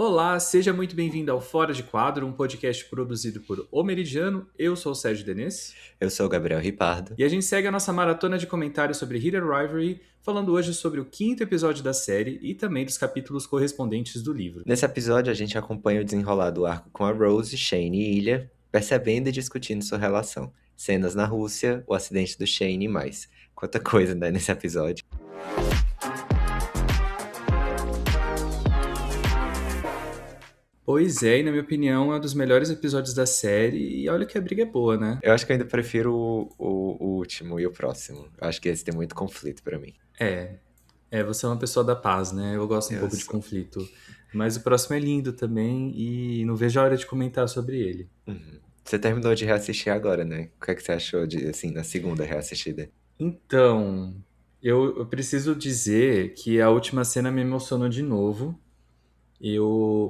Olá, seja muito bem-vindo ao Fora de Quadro, um podcast produzido por O Meridiano. Eu sou o Sérgio Denis Eu sou o Gabriel Ripardo. e a gente segue a nossa maratona de comentários sobre Hidden Rivalry, falando hoje sobre o quinto episódio da série e também dos capítulos correspondentes do livro. Nesse episódio, a gente acompanha o desenrolar do arco com a Rose, Shane e Ilha, percebendo e discutindo sua relação. Cenas na Rússia, o acidente do Shane e mais. Quanta coisa, né, nesse episódio. Pois é, e na minha opinião é um dos melhores episódios da série e olha que a briga é boa, né? Eu acho que eu ainda prefiro o último e o próximo. Eu acho que esse tem muito conflito pra mim. É, você é uma pessoa da paz, né? Eu gosto um Eu pouco de sou. conflito, mas o próximo é lindo também e não vejo a hora de comentar sobre ele. Uhum. Você terminou de reassistir agora, né? O que é que você achou de, assim, na segunda reassistida? Então, eu preciso dizer que a última cena me emocionou de novo.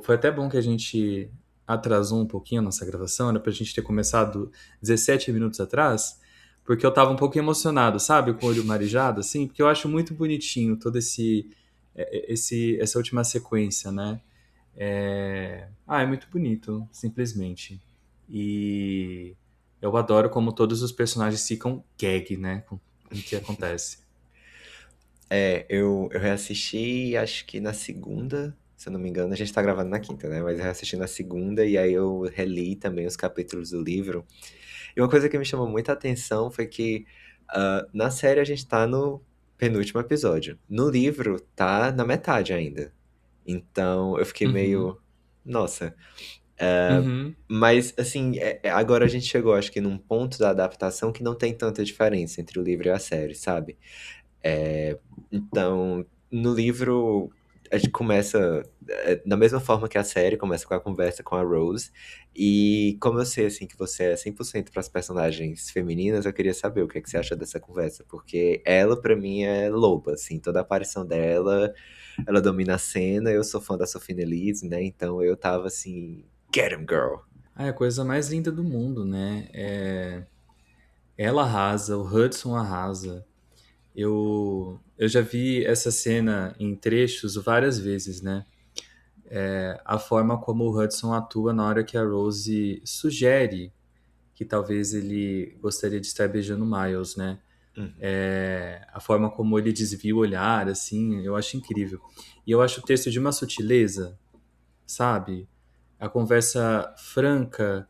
Foi até bom que a gente atrasou um pouquinho a nossa gravação, era pra gente ter começado 17 minutos atrás, porque eu tava um pouco emocionado, sabe? Com o olho marejado, assim, porque eu acho muito bonitinho todo essa última sequência, né? É muito bonito, simplesmente. E eu adoro como todos os personagens ficam gag, né? Com o que acontece. Eu reassisti, acho que na segunda, se eu não me engano, a gente tá gravando na quinta, né? Mas eu reassisti na segunda e aí eu reli também os capítulos do livro. E uma coisa que me chamou muita atenção foi que na série a gente tá no penúltimo episódio. No livro tá na metade ainda. Então eu fiquei Uhum, meio. Nossa. uhum, Mas, assim, agora a gente chegou, acho que, num ponto da adaptação que não tem tanta diferença entre o livro e a série, sabe? É, então, no livro, a gente começa da mesma forma que a série, começa com a conversa com a Rose. E como eu sei, assim, que você é 100% para as personagens femininas, eu queria saber o que é que você acha dessa conversa. Porque ela, pra mim, é loba, assim, toda a aparição dela, ela domina a cena. Eu sou fã da Sophie Elise, né? Então eu tava assim, get him, girl. é a coisa mais linda do mundo, né? Ela arrasa, o Hudson arrasa. Eu já vi essa cena em trechos várias vezes, né? A forma como o Hudson atua na hora que a Rose sugere que talvez ele gostaria de estar beijando Miles, né? Uhum. A forma como ele desvia o olhar, assim, eu acho incrível. E eu acho o texto de uma sutileza, sabe? A conversa franca,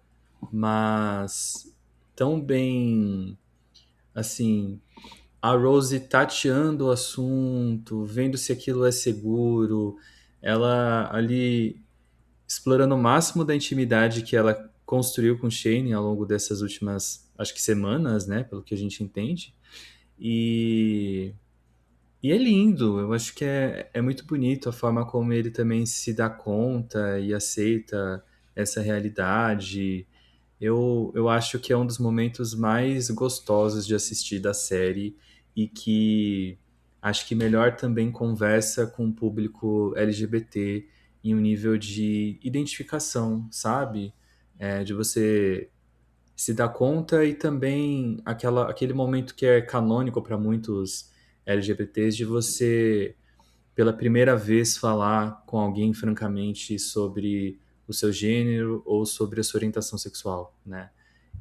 mas tão bem, assim, a Rose tateando o assunto, vendo se aquilo é seguro, ela ali explorando o máximo da intimidade que ela construiu com Shane ao longo dessas últimas, acho que semanas, né, pelo que a gente entende. E, e é lindo, eu acho que é muito bonito a forma como ele também se dá conta e aceita essa realidade. Eu acho que é um dos momentos mais gostosos de assistir da série e que acho que melhor também conversa com o público LGBT em um nível de identificação, sabe? De você se dar conta e também aquele momento que é canônico para muitos LGBTs de você pela primeira vez falar com alguém francamente sobre o seu gênero ou sobre a sua orientação sexual, né?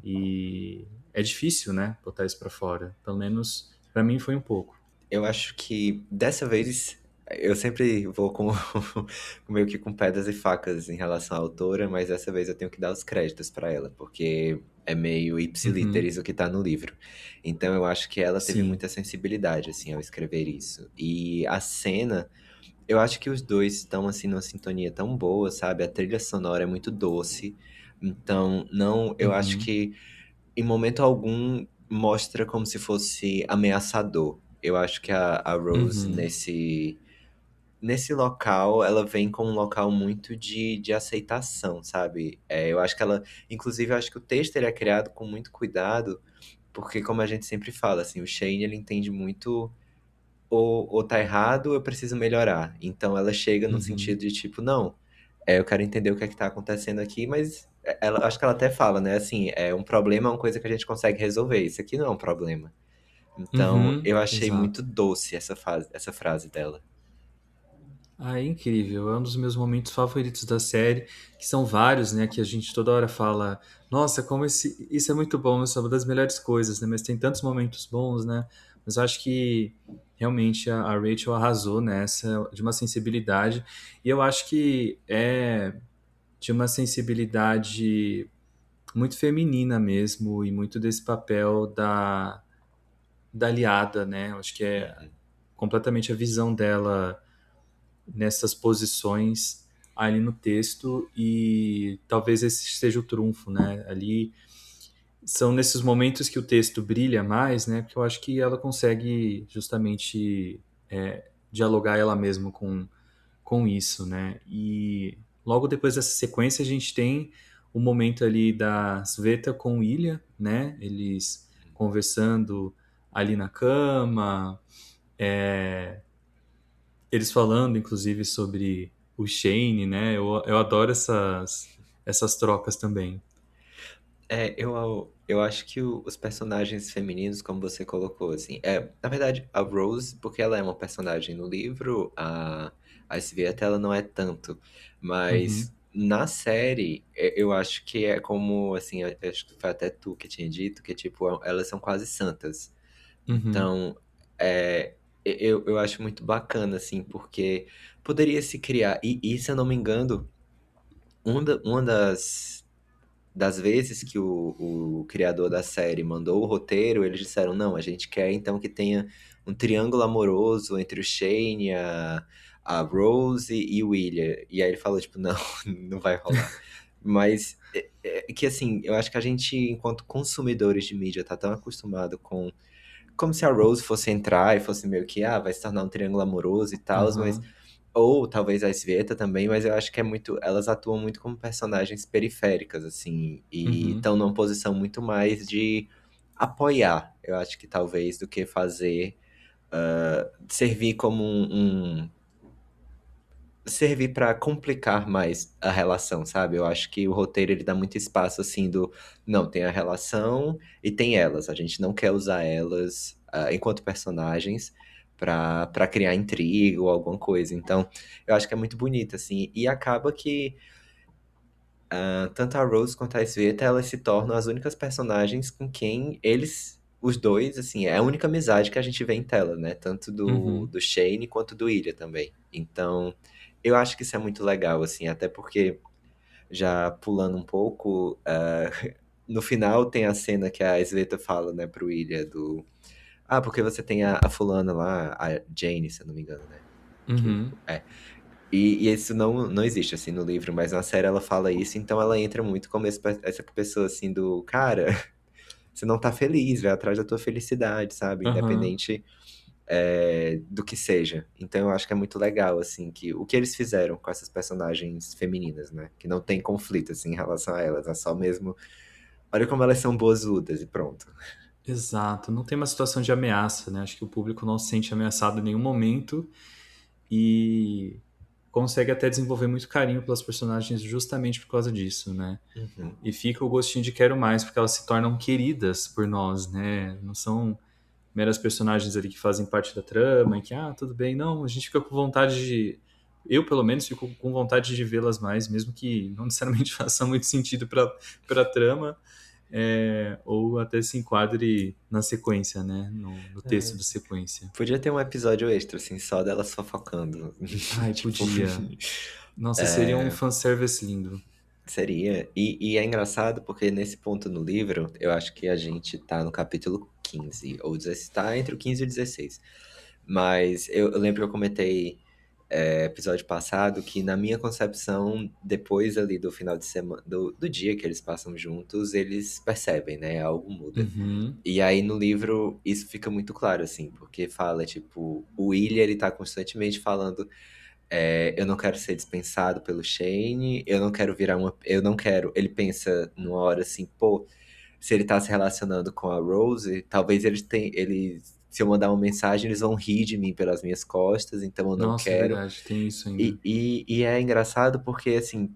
E é difícil, né, botar isso pra fora. Pelo menos pra mim foi um pouco. Eu acho que dessa vez eu sempre vou com meio que com pedras e facas em relação à autora, mas dessa vez eu tenho que dar os créditos pra ela, porque é meio Uhum, ipsiliteris o que tá no livro. Então eu acho que ela teve sim. muita sensibilidade assim ao escrever isso. E a cena, eu acho que os dois estão assim numa sintonia tão boa, sabe? A trilha sonora é muito doce. Então, não, eu acho Uhum, que em momento algum mostra como se fosse ameaçador. Eu acho que a Rose, uhum, nesse local, ela vem com um local muito de aceitação, sabe? Eu acho que ela. Inclusive, eu acho que o texto ele é criado com muito cuidado, porque, como a gente sempre fala, assim, o Shane ele entende muito. Ou tá errado, eu preciso melhorar. Então ela chega no uhum, sentido de tipo, não, eu quero entender o que é que tá acontecendo aqui, mas ela, acho que ela até fala, né? Assim, um problema é uma coisa que a gente consegue resolver. Isso aqui não é um problema. Então, uhum, eu achei muito exato. doce essa frase dela. Ah, é incrível. É um dos meus momentos favoritos da série, que são vários, né? Que a gente toda hora fala, nossa, como isso é muito bom, isso é uma das melhores coisas, né? Mas tem tantos momentos bons, né? Mas eu acho que realmente a Rachel arrasou nessa, de uma sensibilidade. E eu acho que é de uma sensibilidade muito feminina mesmo, e muito desse papel da aliada, né? Eu acho que é Uhum, completamente a visão dela nessas posições ali no texto, e talvez esse seja o trunfo, né? Ali são nesses momentos que o texto brilha mais, né? Porque eu acho que ela consegue justamente dialogar ela mesma com isso, né? E logo depois dessa sequência a gente tem o momento ali da Sveta com o Ilya, né? Eles conversando ali na cama, eles falando, inclusive, sobre o Shane, né? Eu adoro essas trocas também. eu acho que os personagens femininos, como você colocou, assim, na verdade, a Rose, porque ela é uma personagem no livro, a Svieta, ela não é tanto, Uhum, mas na série, eu acho que é como, assim, eu acho que foi até tu que tinha dito, que, tipo, elas são quase santas. uhum, Então, é, eu acho muito bacana, assim, porque poderia se criar, e se eu não me engano, uma das vezes que o criador da série mandou o roteiro, eles disseram, não, a gente quer então que tenha um triângulo amoroso entre o Shane, a Rose e o William. E aí ele falou, tipo, não, não vai rolar. Mas que assim, eu acho que a gente, enquanto consumidores de mídia, tá tão acostumado com como se a Rose fosse entrar e fosse meio que, vai se tornar um triângulo amoroso e tal, mas. aham, Ou talvez a Sveta também, mas eu acho que é muito. Elas atuam muito como personagens periféricas, assim, e uhum, estão numa posição muito mais de apoiar, eu acho que talvez, do que fazer. Servir como servir para complicar mais a relação, sabe? Eu acho que o roteiro ele dá muito espaço assim do não, tem a relação e tem elas. A gente não quer usar elas enquanto personagens para criar intriga ou alguma coisa. Então, eu acho que é muito bonito assim e acaba que tanto a Rose quanto a Sveta, elas se tornam as únicas personagens com quem eles os dois, assim, é a única amizade que a gente vê em tela, né? Tanto uhum. do Shane quanto do Ilya também. Então, eu acho que isso é muito legal, assim, até porque, já pulando um pouco, no final tem a cena que a Sveta fala, né, pro Ilya do... Ah, porque você tem a fulana lá, a Jane, se eu não me engano, né? Que, Uhum. e isso não existe, assim, no livro, mas na série ela fala isso, então ela entra muito como essa pessoa, assim, do... Cara, você não tá feliz, vai atrás da tua felicidade, sabe? Aham. Independente do que seja. Então eu acho que é muito legal, assim, que o que eles fizeram com essas personagens femininas, né? Que não tem conflito, assim, em relação a elas. É só mesmo. Olha como elas são boazudas e pronto. Exato. Não tem uma situação de ameaça, né? Acho que o público não se sente ameaçado em nenhum momento, e consegue até desenvolver muito carinho pelas personagens justamente por causa disso, né? Uhum. E fica o gostinho de quero mais, porque elas se tornam queridas por nós, né? Não são meras personagens ali que fazem parte da trama e que, tudo bem, não, a gente fica com vontade de. Eu, pelo menos, fico com vontade de vê-las mais, mesmo que não necessariamente faça muito sentido para a trama, ou até se enquadre na sequência, né? No texto É. de sequência. Podia ter um episódio extra, assim, só delas fofocando. Ai, Tipo. podia. Nossa, seria um fanservice lindo. Seria. E é engraçado porque nesse ponto no livro, eu acho que a gente tá no capítulo 15, ou 16, tá entre o 15 e o 16. Mas eu lembro que eu comentei episódio passado que na minha concepção, depois ali do final de semana, do dia que eles passam juntos, eles percebem, né? Algo muda. Uhum. E aí no livro isso fica muito claro, assim, porque fala, tipo, o William, ele tá constantemente falando eu não quero ser dispensado pelo Shane, eu não quero virar uma. Eu não quero. Ele pensa numa hora assim, pô, se ele tá se relacionando com a Rose, talvez se eu mandar uma mensagem, eles vão rir de mim pelas minhas costas, então eu não Nossa, é quero. verdade, tem isso ainda. E é engraçado porque, assim,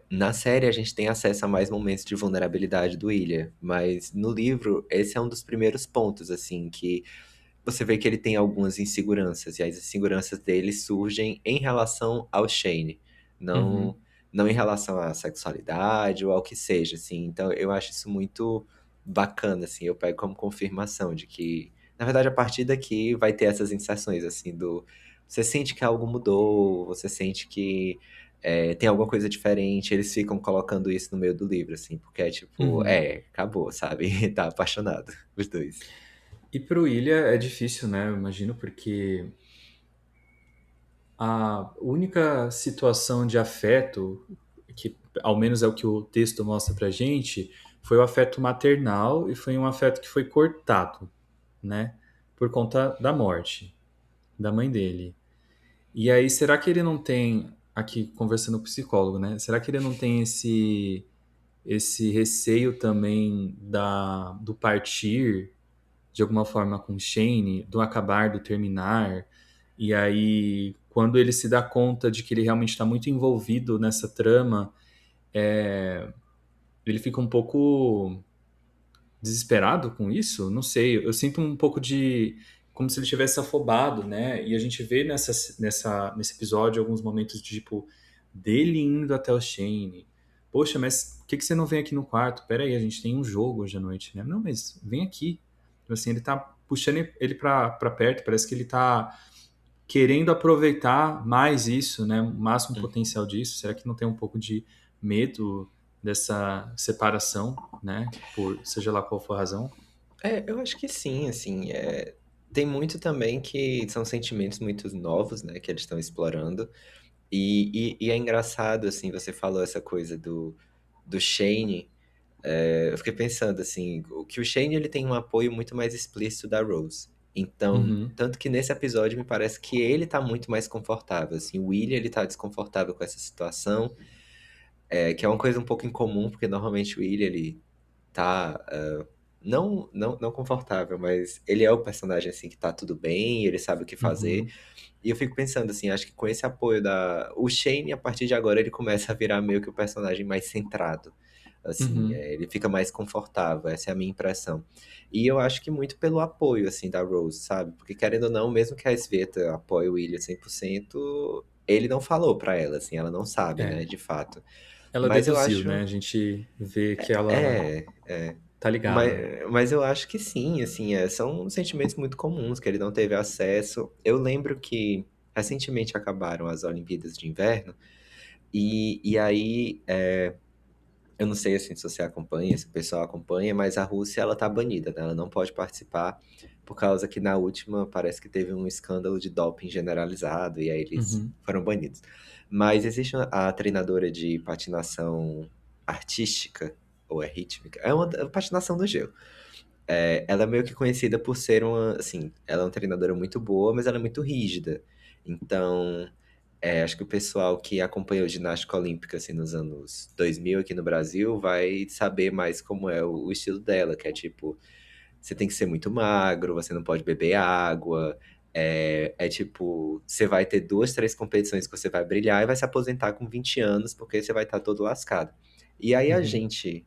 na série a gente tem acesso a mais momentos de vulnerabilidade do Ilha, mas no livro, esse é um dos primeiros pontos, assim, que você vê que ele tem algumas inseguranças, e as inseguranças dele surgem em relação ao Shane, Uhum. não, não em relação à sexualidade ou ao que seja, assim. Então eu acho isso muito bacana, assim, eu pego como confirmação de que, na verdade, a partir daqui vai ter essas inserções, assim, do... Você sente que algo mudou, você sente que tem alguma coisa diferente, eles ficam colocando isso no meio do livro, assim, porque é tipo, Uhum. acabou, sabe? Tá apaixonado, os dois. E pro Ilha é difícil, né? Eu imagino, porque a única situação de afeto, que ao menos é o que o texto mostra pra gente, foi o afeto maternal e foi um afeto que foi cortado, né? Por conta da morte da mãe dele. E aí, será que ele não tem, aqui conversando com o psicólogo, né? Será que ele não tem esse receio também do partir de alguma forma com Shane, do acabar, do terminar? E aí, quando ele se dá conta de que ele realmente está muito envolvido nessa trama, ele fica um pouco desesperado com isso? Não sei, eu sinto um pouco de como se ele tivesse afobado, né? E a gente vê nesse episódio alguns momentos de, tipo, dele indo até o Shane. Poxa, mas por que você não vem aqui no quarto? Pera aí, a gente tem um jogo hoje à noite, né? Não, mas vem aqui. Então, assim, ele tá puxando ele pra perto, parece que ele tá querendo aproveitar mais isso, né? O máximo Uhum. potencial disso. Será que não tem um pouco de medo dessa separação, né? Por seja lá qual for a razão. Eu acho que sim, assim, tem muito também que são sentimentos muito novos, né, que eles estão explorando, e é engraçado, assim, você falou essa coisa do Shane, eu fiquei pensando, assim, que o Shane, ele tem um apoio muito mais explícito da Rose, então, Uhum, tanto que nesse episódio me parece que ele tá muito mais confortável, assim, o William, ele tá desconfortável com essa situação, que é uma coisa um pouco incomum, porque normalmente o William, ele tá não confortável, mas ele é o personagem assim que tá tudo bem, ele sabe o que fazer. uhum, E eu fico pensando assim, acho que com esse apoio o Shane, a partir de agora, ele começa a virar meio que o personagem mais centrado. Assim, uhum, ele fica mais confortável, essa é a minha impressão. E eu acho que muito pelo apoio, assim, da Rose, sabe? Porque querendo ou não, mesmo que a Sveta apoie o William 100%, ele não falou pra ela, assim, ela não sabe, é. né, de fato. Ela Mas eu deduziu, né? acho, A gente vê que ela é. tá Mas, ligada. mas eu acho que sim, assim, são sentimentos muito comuns que ele não teve acesso. Eu lembro que recentemente acabaram as Olimpíadas de Inverno, e aí, eu não sei assim, se você acompanha, se o pessoal acompanha, mas a Rússia, ela tá banida, né? Ela não pode participar, por causa que na última parece que teve um escândalo de doping generalizado, e aí eles Uhum, foram banidos. Mas existe a treinadora de patinação artística, ou é rítmica, é uma patinação do gelo. Ela é meio que conhecida por ser uma, assim, ela é uma treinadora muito boa, mas ela é muito rígida. Então, acho que o pessoal que acompanhou ginástica olímpica, assim, nos anos 2000 aqui no Brasil, vai saber mais como é o estilo dela, que é tipo, você tem que ser muito magro, você não pode beber água, tipo, você vai ter duas, três competições que você vai brilhar e vai se aposentar com 20 anos, porque você vai estar todo lascado. E aí a uhum, gente,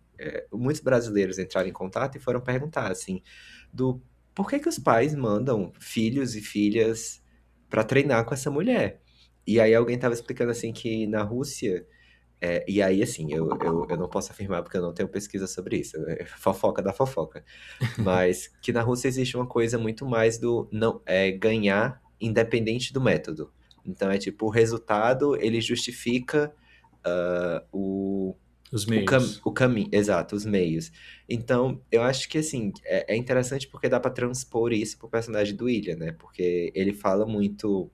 muitos brasileiros entraram em contato e foram perguntar, assim, do por que que os pais mandam filhos e filhas para treinar com essa mulher? E aí alguém estava explicando, assim, que na Rússia, e aí, assim, eu não posso afirmar porque eu não tenho pesquisa sobre isso, fofoca da fofoca. Mas que na Rússia existe uma coisa muito mais do não ganhar independente do método. Então é tipo, o resultado ele justifica o, os meios. o caminho, exato, os meios. Então, eu acho que assim, é interessante porque dá pra transpor isso pro personagem do William, né? Porque ele fala muito.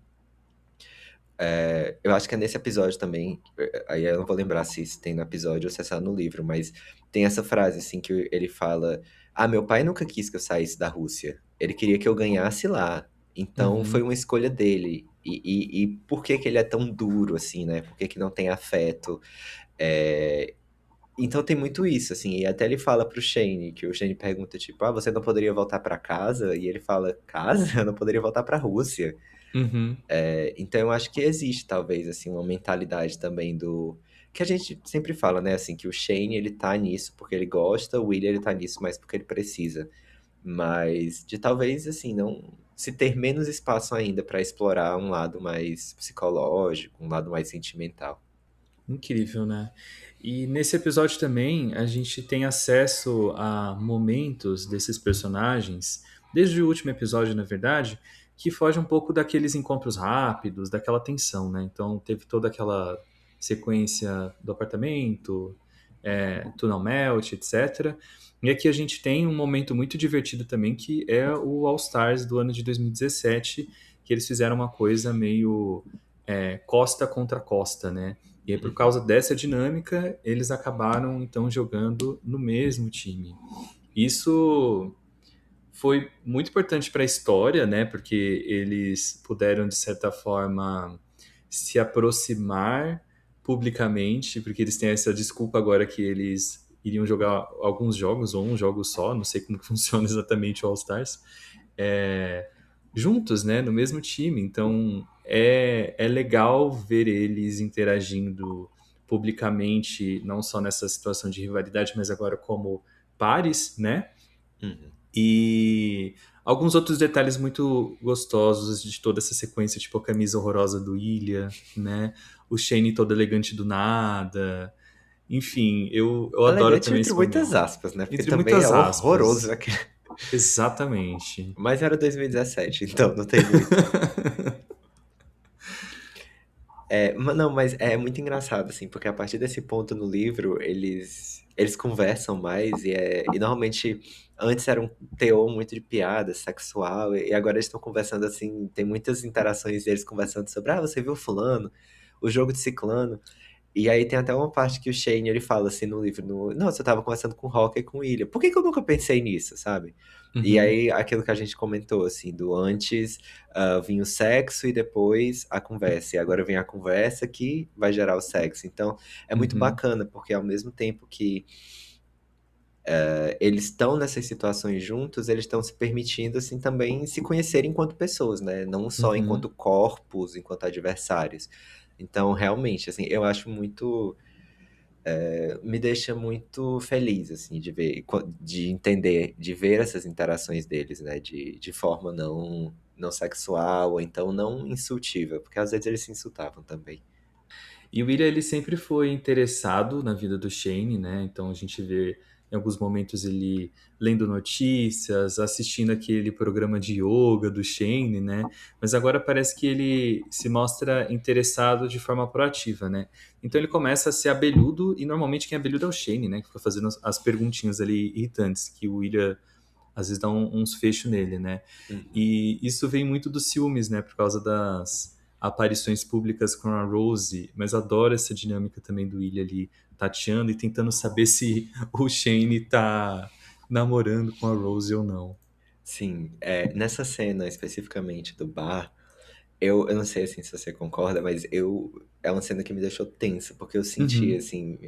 Eu acho que é nesse episódio também. Aí eu não vou lembrar se isso tem no episódio ou se é só no livro, mas tem essa frase assim que ele fala: Ah, meu pai nunca quis que eu saísse da Rússia. Ele queria que eu ganhasse lá. Então foi Uhum, uma escolha dele. E por que que ele é tão duro assim, né? Por que que não tem afeto? É, Então tem muito isso, assim. E até ele fala pro Shane, que o Shane pergunta, tipo, você não poderia voltar pra casa? E ele fala, casa? Eu não poderia voltar pra Rússia. uhum, Então eu acho que existe talvez assim uma mentalidade também do que a gente sempre fala, né, assim, que o Shane ele tá nisso porque ele gosta, o William ele tá nisso mais porque ele precisa. Mas de talvez assim, não. se ter menos espaço ainda para explorar um lado mais psicológico, um lado mais sentimental. Incrível, né? E nesse episódio também a gente tem acesso a momentos desses personagens, desde o último episódio, na verdade, que foge um pouco daqueles encontros rápidos, daquela tensão, né? Então teve toda aquela sequência do apartamento, Tunnel Melt, etc. E aqui a gente tem um momento muito divertido também, que é o All Stars do ano de 2017, que eles fizeram uma coisa meio costa contra costa, né? E aí, por Uhum. causa dessa dinâmica, eles acabaram então jogando no mesmo time. Isso foi muito importante para a história, né? Porque eles puderam, de certa forma, se aproximar publicamente, porque eles têm essa desculpa agora que eles iriam jogar alguns jogos, ou um jogo só, não sei como que funciona exatamente o All Stars, é, juntos, né, no mesmo time. Então é legal ver eles interagindo publicamente, não só nessa situação de rivalidade, mas agora como pares, né? Uhum. E alguns outros detalhes muito gostosos de toda essa sequência, tipo a camisa horrorosa do Ilya, né? O Shane todo elegante do nada. Enfim, eu adoro Elegante também entre esse muitas momento. aspas, né? Porque Entre também é muitas horroroso aspas. aquele. Exatamente. Mas era 2017, então não tem muito. Não, mas é muito engraçado, assim, porque a partir desse ponto no livro, eles conversam mais e normalmente antes era um teor muito de piada sexual e agora eles estão conversando, assim, tem muitas interações deles conversando sobre, você viu fulano, o jogo de ciclano, e aí tem até uma parte que o Shane, ele fala assim no livro, nossa, eu tava conversando com o Rock e com o Ilha, por que que eu nunca pensei nisso, sabe? E Uhum, aí, aquilo que a gente comentou, assim, do antes vinha o sexo e depois a conversa. E agora vem a conversa que vai gerar o sexo. Então, é muito uhum, bacana, porque ao mesmo tempo que eles estão nessas situações juntos, eles estão se permitindo, assim, também se conhecer enquanto pessoas, né? Não só uhum. enquanto corpos, enquanto adversários. Então, realmente, assim, eu acho muito me deixa muito feliz, assim, de ver, de entender, de ver essas interações deles, né, de forma não sexual, ou então não insultiva, porque às vezes eles se insultavam também. E o William, ele sempre foi interessado na vida do Shane, né? Então a gente vê em alguns momentos ele lendo notícias, assistindo aquele programa de yoga do Shane, né? Mas agora parece que ele se mostra interessado de forma proativa, né? Então ele começa a ser abelhudo, e normalmente quem é abelhudo é o Shane, né? Que fica fazendo as perguntinhas ali irritantes, que o William às vezes dá uns fechos nele, né? Uhum. E isso vem muito dos ciúmes, né? Por causa das aparições públicas com a Rose, mas adoro essa dinâmica também do William ali tateando e tentando saber se o Shane tá namorando com a Rose ou não. Sim, nessa cena especificamente do bar, eu não sei assim se você concorda, mas é uma cena que me deixou tenso, porque eu senti Uhum, assim,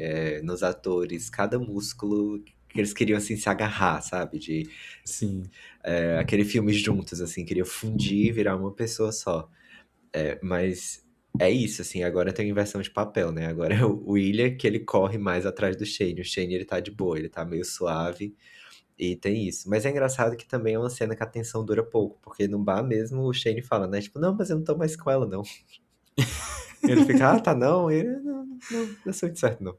nos atores, cada músculo que eles queriam assim se agarrar, sabe? sim. Aquele filme juntos, assim, queria fundir e virar uma pessoa só. Mas é isso, assim, agora tem inversão de papel, né? Agora é o William que ele corre mais atrás do Shane. O Shane, ele tá de boa, ele tá meio suave e tem isso. Mas é engraçado que também é uma cena que a tensão dura pouco, porque no bar mesmo o Shane fala, né? Tipo, não, mas eu não tô mais com ela, não. Ele fica, tá, não. E ele, não, não, não sou muito certo, não.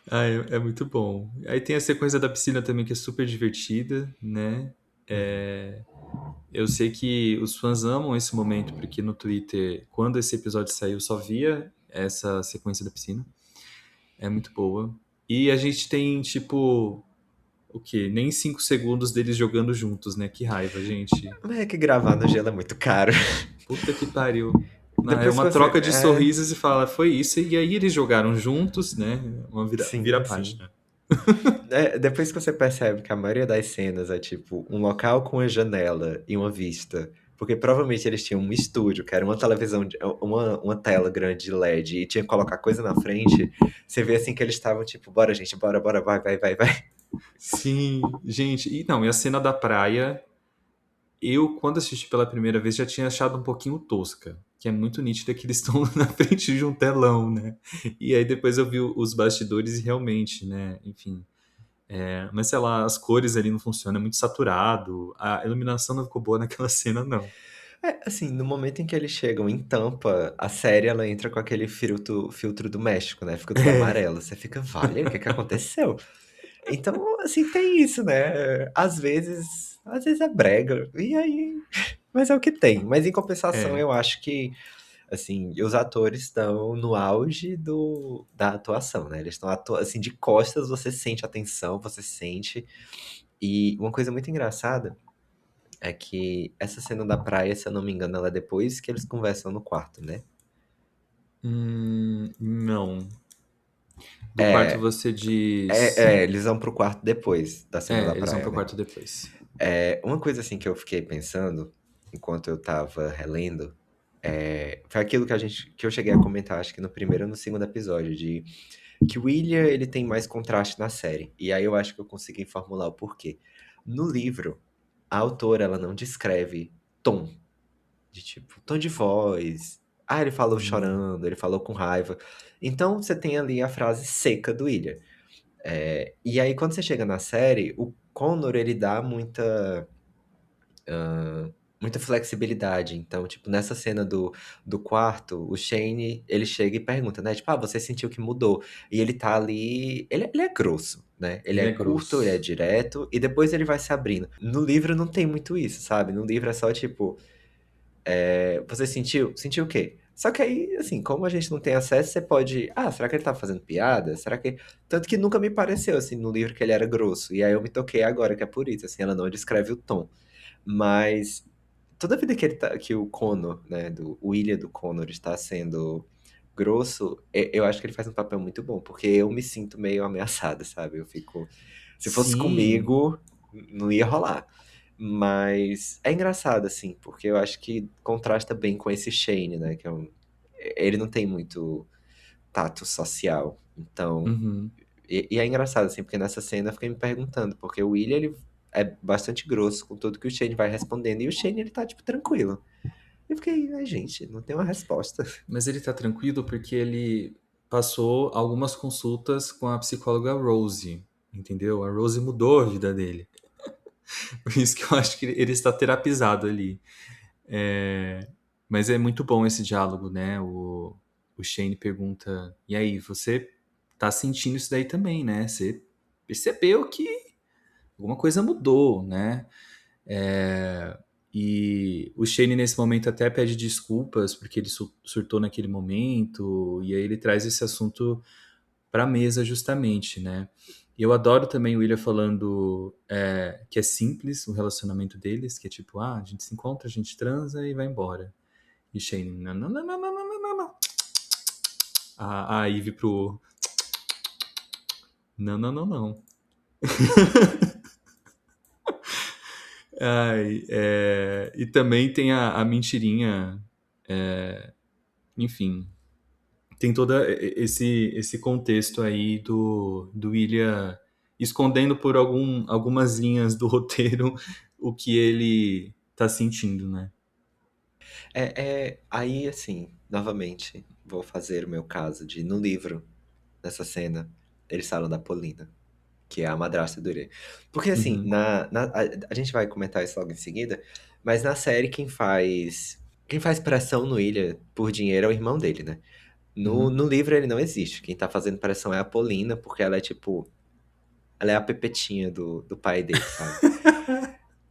Ah, é muito bom. Aí tem a sequência da piscina também, que é super divertida, né? Uhum. Eu sei que os fãs amam esse momento, porque no Twitter, quando esse episódio saiu, só via essa sequência da piscina. É muito boa. E a gente tem, tipo, o quê? Nem 5 segundos deles jogando juntos, né? Que raiva, gente. Mas é que gravar no gelo é muito caro. Puta que pariu. Não, é Depois que uma você. troca de sorrisos e fala, foi isso. E aí eles jogaram juntos, né? Uma vira Sim, sim. página. Depois que você percebe que a maioria das cenas é tipo um local com uma janela e uma vista, porque provavelmente eles tinham um estúdio, que era uma televisão, uma tela grande de LED e tinha que colocar coisa na frente, você vê assim que eles estavam tipo, bora gente, bora, bora, vai, vai, vai, vai. Sim, gente. E não, e a cena da praia, eu, quando assisti pela primeira vez, já tinha achado um pouquinho tosca. Que é muito nítida que eles estão na frente de um telão, né? E aí depois eu vi os bastidores e realmente, né? Enfim, Mas sei lá, as cores ali não funcionam, é muito saturado. A iluminação não ficou boa naquela cena, não. Assim, no momento em que eles chegam em Tampa, a série ela entra com aquele filtro do México, né? Fica tudo É, amarelo. Você fica, vale, o que que aconteceu? Então, assim, tem isso, né? Às vezes é brega. E aí, mas é o que tem. Mas em compensação, é. eu acho que, assim, os atores estão no auge da atuação, né? Eles estão assim, de costas, você sente a tensão, você sente. E uma coisa muito engraçada é que essa cena da praia, se eu não me engano, ela é depois que eles conversam no quarto, né? Não. Do quarto É, você diz. eles vão pro quarto depois da cena da Eles vão praia, pro né? quarto depois. Uma coisa assim que eu fiquei pensando enquanto eu tava relendo foi aquilo que eu cheguei a comentar, acho que no primeiro ou no segundo episódio, de que o William ele tem mais contraste na série. E aí eu acho que eu consegui formular o porquê. No livro, a autora ela não descreve tom, de tipo, tom de voz. Ah, ele falou Hum, chorando, ele falou com raiva. Então você tem ali a frase seca do William. E aí quando você chega na série, o Connor ele dá muita flexibilidade. Então, tipo, nessa cena do quarto, o Shane, ele chega e pergunta, né? Tipo, você sentiu que mudou. E ele tá ali. Ele é grosso, né? Ele ele é é curto, ele é grosso. direto, e depois ele vai se abrindo. No livro não tem muito isso, sabe? No livro é só tipo, você sentiu? Sentiu o quê? Só que aí, assim, como a gente não tem acesso, você pode. Ah, será que ele tá fazendo piada? Será que. Tanto que nunca me pareceu, assim, no livro que ele era grosso. E aí eu me toquei agora que é por isso, assim, ela não descreve o tom. Mas toda vida que que o Connor, né, o William do Connor está sendo grosso, eu acho que ele faz um papel muito bom, porque eu me sinto meio ameaçada, sabe? Eu fico, se fosse Sim. comigo, não ia rolar. Mas é engraçado, assim, porque eu acho que contrasta bem com esse Shane, né? Ele não tem muito tato social. Então, Uhum. e é engraçado, assim, porque nessa cena eu fiquei me perguntando, porque o William, ele é bastante grosso com tudo que o Shane vai respondendo, e o Shane, ele tá, tipo, tranquilo. Eu fiquei, ai, gente, não tem uma resposta. Mas ele tá tranquilo porque ele passou algumas consultas com a psicóloga Rose, entendeu? A Rose mudou a vida dele. Por isso que eu acho que ele está terapizado ali. É, Mas é muito bom esse diálogo, né? O Shane pergunta: E aí, você tá sentindo isso daí também, né? Você percebeu que alguma coisa mudou, né? É, E o Shane, nesse momento, até pede desculpas porque ele surtou naquele momento, e aí ele traz esse assunto para a mesa, justamente, né? E eu adoro também o William falando que é simples o relacionamento deles, que é tipo, a gente se encontra, a gente transa e vai embora. E Shane, não, não, não, não, não, não, não, não. A Ivy pro, não, não, não, não. E também tem a mentirinha, enfim, tem todo esse contexto aí do William escondendo por algumas linhas do roteiro o que ele tá sentindo, né? Aí, assim, novamente, vou fazer o meu caso de, no livro, nessa cena, eles falam da Polina, que é a madrasta do Irê. Porque, assim, Uhum, a gente vai comentar isso logo em seguida, mas na série quem faz pressão no Ilha por dinheiro é o irmão dele, né? No, uhum. no livro ele não existe. Quem tá fazendo pressão é a Polina, porque ela é tipo. Ela é a pepetinha do pai dele, sabe?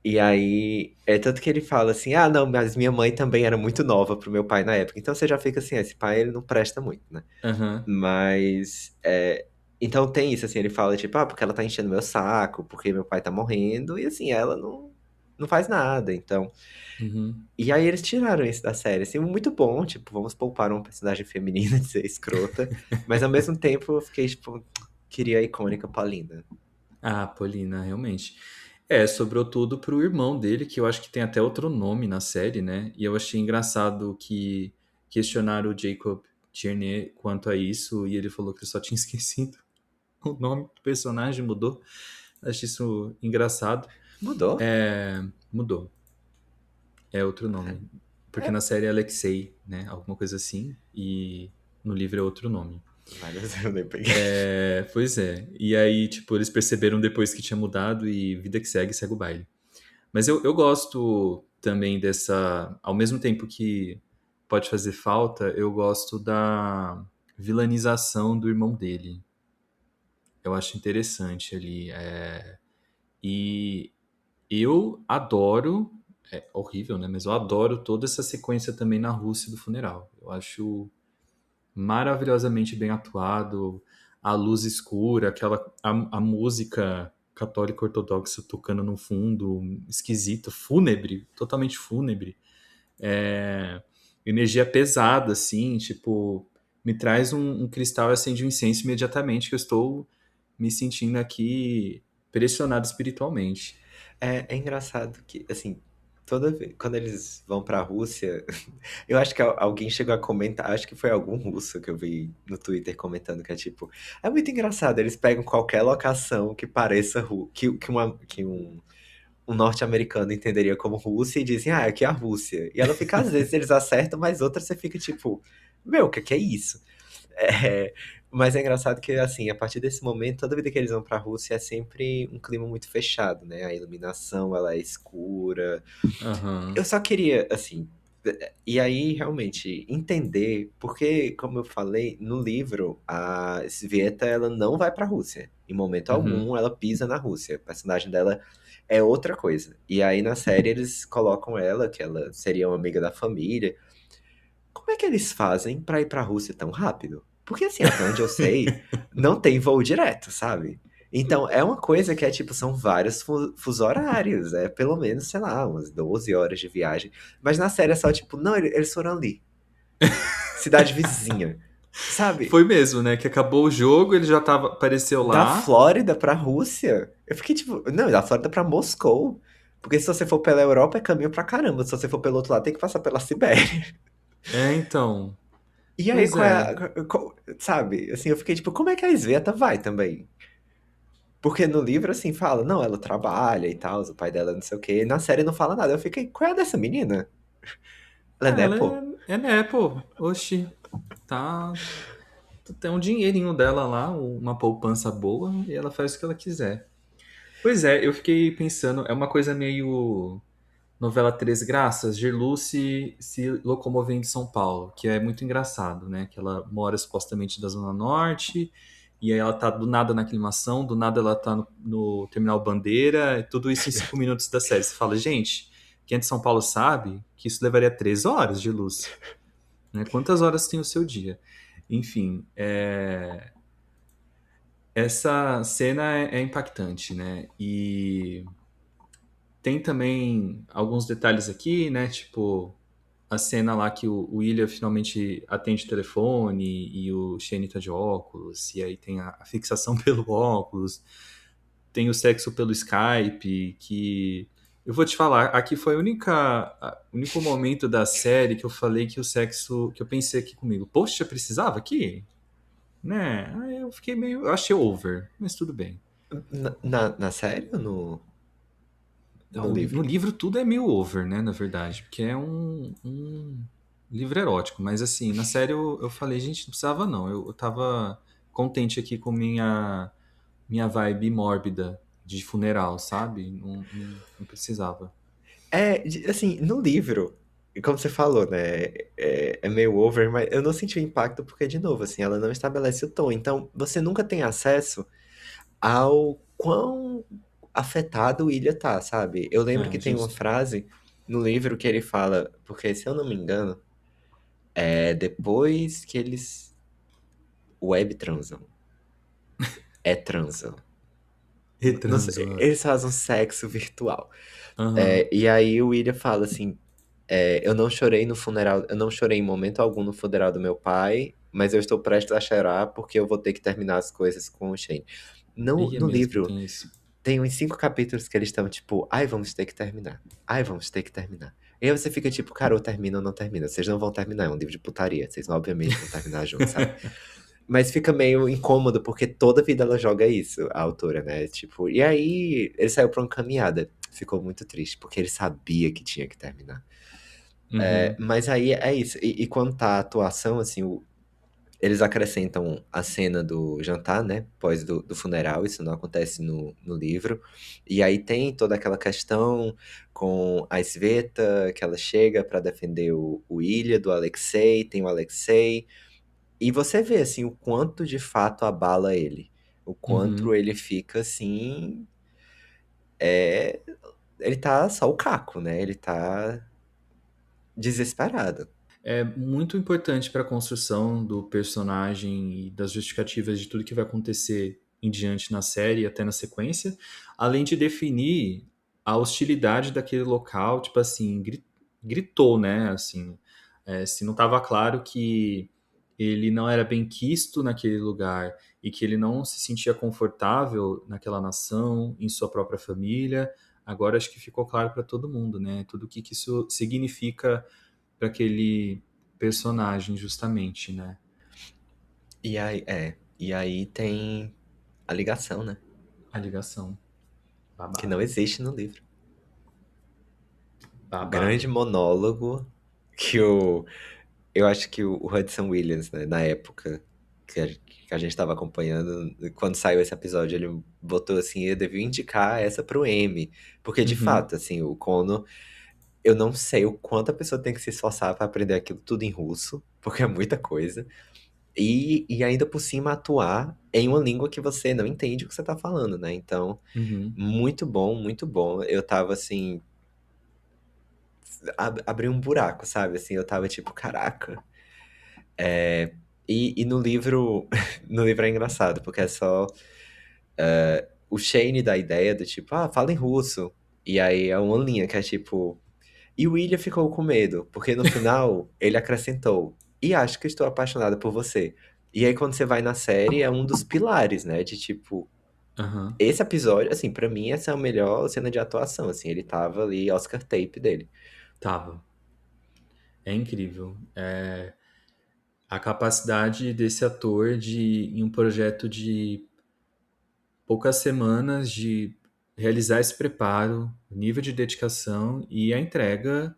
E aí. É tanto que ele fala assim: ah, não, mas minha mãe também era muito nova pro meu pai na época. Então você já fica assim: esse pai ele não presta muito, né? Aham, Mas. Então tem isso, assim, ele fala tipo: ah, porque ela tá enchendo meu saco, porque meu pai tá morrendo, e assim, ela não faz nada. Então. uhum. E aí eles tiraram isso da série, assim, muito bom, tipo, vamos poupar uma personagem feminina de ser escrota, mas ao mesmo tempo eu fiquei, tipo, queria a icônica Paulina. Ah, Polina, realmente. Sobrou tudo pro irmão dele, que eu acho que tem até outro nome na série, né? E eu achei engraçado que questionaram o Jacob Tierney quanto a isso, e ele falou que ele só tinha esquecido o nome do personagem, mudou. Acho isso engraçado. Mudou? Mudou. É outro É, nome. Porque é, na série é Alexei, né? Alguma coisa assim. E no livro é outro nome. Várias eu nem peguei. Pois é. E aí, tipo, eles perceberam depois que tinha mudado e vida que segue, segue o baile. Mas eu gosto também dessa. Ao mesmo tempo que pode fazer falta, eu gosto da vilanização do irmão dele. Eu acho interessante ali. E eu adoro. É horrível, né? Mas eu adoro toda essa sequência também na Rússia do funeral. Eu acho maravilhosamente bem atuado, a luz escura, a música católica ortodoxa tocando no fundo, esquisito, fúnebre, totalmente fúnebre. É, energia pesada, assim, tipo, me traz um cristal e acende um incenso imediatamente, que eu estou me sentindo aqui pressionado espiritualmente. É engraçado que, assim, toda vez, quando eles vão pra Rússia, eu acho que alguém chegou a comentar, acho que foi algum russo que eu vi no Twitter comentando que é tipo, é muito engraçado, eles pegam qualquer locação que pareça que um norte-americano entenderia como Rússia e dizem, ah, aqui é a Rússia. E ela fica, às vezes eles acertam, mas outras você fica tipo, meu, o que é isso? É, mas é engraçado que, assim, a partir desse momento, toda vida que eles vão pra Rússia é sempre um clima muito fechado, né? A iluminação, ela é escura. Aham, Eu só queria, assim, e aí realmente entender, porque, como eu falei, no livro, a Svieta, ela não vai pra Rússia. Em momento uhum. algum, ela pisa na Rússia. A personagem dela é outra coisa. E aí na série eles colocam ela, que ela seria uma amiga da família. Como é que eles fazem pra ir pra Rússia tão rápido? Porque assim, até onde eu sei, não tem voo direto, sabe? Então é uma coisa que é tipo, são vários fuso horários, é pelo menos, sei lá, umas 12 horas de viagem. Mas na série é só tipo, não, eles foram ali, cidade vizinha, sabe? Foi mesmo, né? Que acabou o jogo, ele já tava, apareceu Da lá. Flórida pra Rússia. Eu fiquei tipo, não, da Flórida pra Moscou. Porque se você for pela Europa é caminho pra caramba, se você for pelo outro lado tem que passar pela Sibéria. É, então. E aí, Pois qual é é. sabe? Assim, eu fiquei tipo, como é que a Sveta vai também? Porque no livro, assim, fala, não, ela trabalha e tal, o pai dela não sei o quê. Na série não fala nada. Eu fiquei, qual é dessa menina? Ela é Ah, ela Nepo? é né, pô. Oxi, tá. Tem um dinheirinho dela lá, uma poupança boa, e ela faz o que ela quiser. Pois é, eu fiquei pensando, é uma coisa meio novela Três Graças, Gerluce se locomovendo em São Paulo, que é muito engraçado, né? Que ela mora supostamente da Zona Norte, e aí ela tá do nada na aclimação, do nada ela tá no Terminal Bandeira, e tudo isso em 5 minutos da série. Você fala, gente, quem é de São Paulo sabe que isso levaria 3 horas de Lucy, né? Quantas horas tem o seu dia? Enfim, essa cena é impactante, né? E tem também alguns detalhes aqui, né? Tipo, a cena lá que o William finalmente atende o telefone e o Shane tá de óculos, e aí tem a fixação pelo óculos, tem o sexo pelo Skype, que eu vou te falar, aqui foi o único momento da série que eu falei que o sexo, que eu pensei aqui comigo, poxa, precisava aqui? Né? Aí eu fiquei meio, eu achei over, mas tudo bem. Na série ou no No livro? livro tudo é meio over, né, na verdade, porque é um livro erótico, mas assim, na série eu falei, gente, não precisava não, eu tava contente aqui com minha vibe mórbida de funeral, sabe? Não precisava. É, assim, no livro, como você falou, né? É meio over, mas eu não senti o impacto porque, de novo, assim, ela não estabelece o tom. Então, você nunca tem acesso ao quão afetado o Ilha tá, sabe? Eu lembro que É, tem uma justo. frase no livro que ele fala, porque se eu não me engano, é depois que eles web transam, transam. Não sei, Retransa. eles fazem um sexo virtual. Aham. E aí o William fala assim, eu não chorei no funeral, eu não chorei em momento algum no funeral do meu pai, mas eu estou prestes a chorar porque eu vou ter que terminar as coisas com o Shane. No, E é no mesmo, livro, tem isso. tem uns 5 capítulos que eles estão tipo, ai, vamos ter que terminar. Ai, vamos ter que terminar. E aí você fica tipo, cara, ou termina ou não termina. Vocês não vão terminar, é um livro de putaria. Vocês obviamente vão terminar juntos, sabe? Mas fica meio incômodo, porque toda vida ela joga isso, a autora, né? Tipo, e aí ele saiu pra uma caminhada. Ficou muito triste, porque ele sabia que tinha que terminar. Uhum. Mas aí é isso. E quanto à atuação, assim, Eles acrescentam a cena do jantar, né? Pós do funeral, isso não acontece no livro. E aí tem toda aquela questão com a Sveta, que ela chega pra defender o Ilha do Alexei, tem o Alexei. E você vê, assim, o quanto de fato abala ele. O quanto Uhum. ele fica, assim. É... Ele tá só o caco, né? Ele tá desesperado. É muito importante para a construção do personagem e das justificativas de tudo que vai acontecer em diante na série e até na sequência, além de definir a hostilidade daquele local, tipo assim, gritou, né? Assim, se não estava claro que ele não era bem quisto naquele lugar e que ele não se sentia confortável naquela nação, em sua própria família, agora acho que ficou claro para todo mundo, né? Tudo o que isso significa para aquele personagem, justamente, né? E aí tem a ligação, né? A ligação. Que não Babado. existe no livro. O grande Babado. monólogo que o. Eu acho que o Hudson Williams, né, na época que a gente estava acompanhando, quando saiu esse episódio, ele botou assim: eu devia indicar essa pro M. Porque, de Uhum, fato, assim, o Kono, eu não sei o quanto a pessoa tem que se esforçar para aprender aquilo tudo em russo, porque é muita coisa. E ainda por cima atuar em uma língua que você não entende o que você tá falando, né? Então, uhum, muito bom, muito bom. Eu tava assim, abri um buraco, sabe? Assim, eu tava tipo, caraca. E no livro, no livro é engraçado, porque é só o Shane dá a ideia do tipo, fala em russo. E aí é uma linha que é tipo, e o William ficou com medo, porque no final ele acrescentou, e acho que estou apaixonada por você. E aí quando você vai na série, é um dos pilares, né? De tipo, aham. esse episódio, assim, pra mim essa é a melhor cena de atuação, assim, ele tava ali, Oscar tape dele. Tava. É incrível. A capacidade desse ator de, em um projeto de poucas semanas, de realizar esse preparo, o nível de dedicação e a entrega